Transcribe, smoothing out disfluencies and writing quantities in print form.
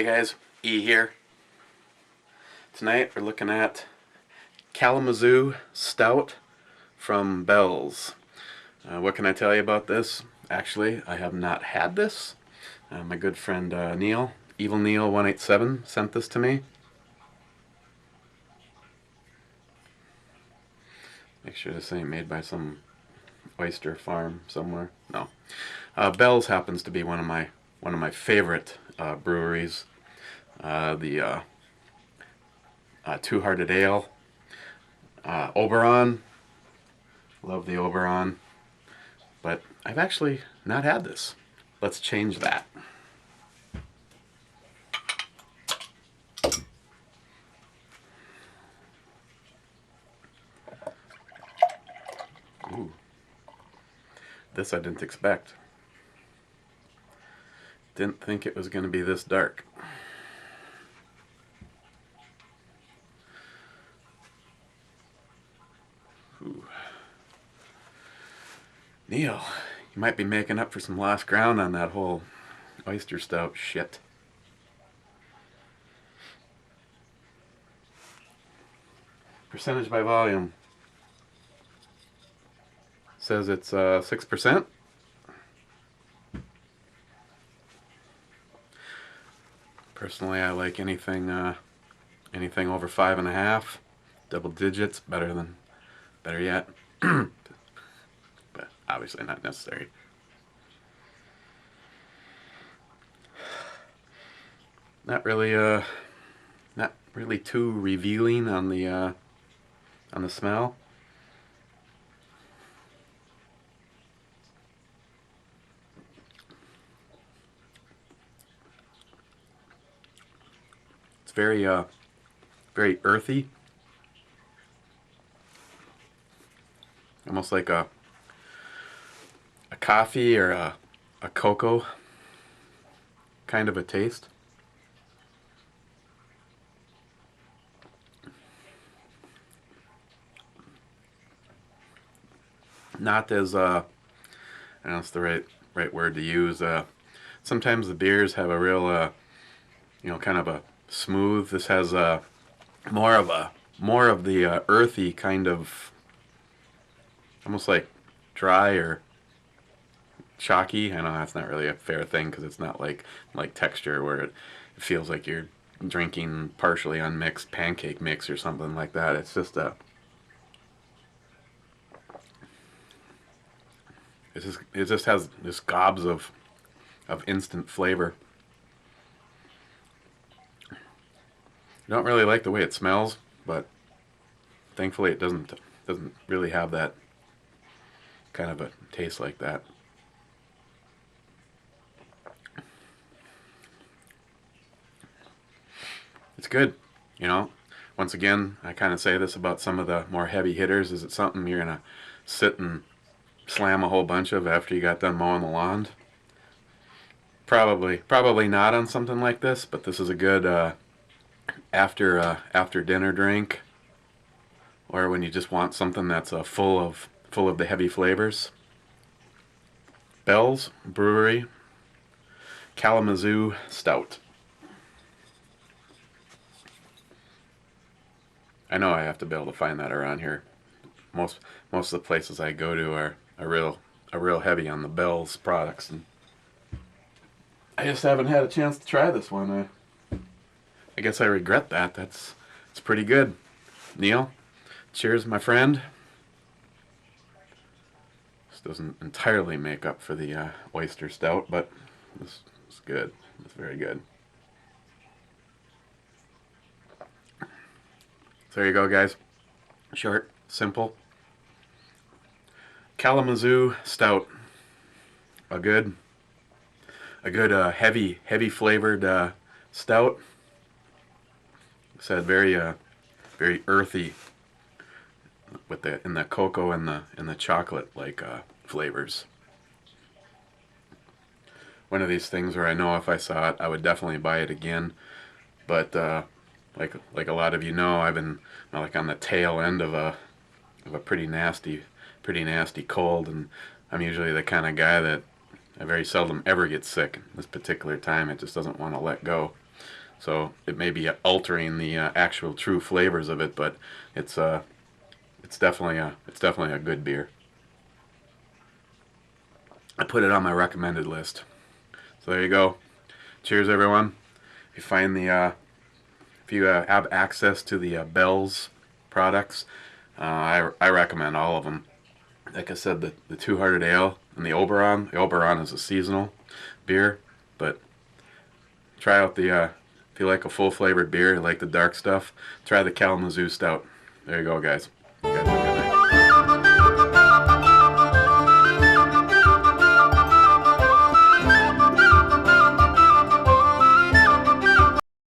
Hey guys, E here. Tonight we're looking at Kalamazoo Stout from Bell's. What can I tell you about this? Actually, I have not had this. My good friend Neil, Evil Neil 187, sent this to me. Make sure this ain't made by some oyster farm somewhere. No. Bell's happens to be one of my favorite breweries. The Two-Hearted Ale, Oberon. Love the Oberon, but I've actually not had this. Let's change that. Ooh. This I didn't expect. Didn't think it was going to be this dark. Ooh. Neil, you might be making up for some lost ground on that whole oyster stout shit. Percentage by volume. Says it's 6%. Personally, I like anything over 5.5. Double digits, better yet. But obviously not necessary. Not really too revealing on the smell. It's very earthy, almost like a coffee or a cocoa kind of a taste. Not as I don't know if it's the right word to use. Sometimes the beers have a real kind of a smooth. This has more of the earthy kind of, almost like dry or chalky. I know that's not really a fair thing because it's not like texture where it feels like you're drinking partially unmixed pancake mix or something like that. It's just it just has this gobs of instant flavor. I don't really like the way it smells, but thankfully it doesn't really have that kind of a taste like that. It's good, you know. Once again, I kind of say this about some of the more heavy hitters. Is it something you're gonna sit and slam a whole bunch of after you got done mowing the lawn? Probably not on something like this, but this is a good after dinner drink, or when you just want something that's full of the heavy flavors. Bell's Brewery Kalamazoo Stout. I know I have to be able to find that around here. Most of the places I go to are real heavy on the Bell's products, and I just haven't had a chance to try this one. I guess I regret that. It's pretty good. Neil, cheers, my friend. This doesn't entirely make up for the oyster stout, but this is good. It's very good. So there you go, guys. Short, simple. Kalamazoo Stout. A good heavy flavored stout. Said very earthy with in the cocoa and the chocolate flavors. One of these things where I know if I saw it I would definitely buy it again, but like a lot of you know, I've been like on the tail end of a pretty nasty cold, and I'm usually the kind of guy that I very seldom ever get sick. This particular time it just doesn't want to let go. so it may be altering the actual true flavors of it, but it's definitely a good beer. I put it on my recommended list. So there you go. Cheers, everyone. If you find the if you have access to the Bell's products, I recommend all of them. Like I said, the Two Hearted Ale and the Oberon. The Oberon is a seasonal beer, but try out the if you like a full flavored beer, you like the dark stuff, try the Kalamazoo Stout. There you go, guys.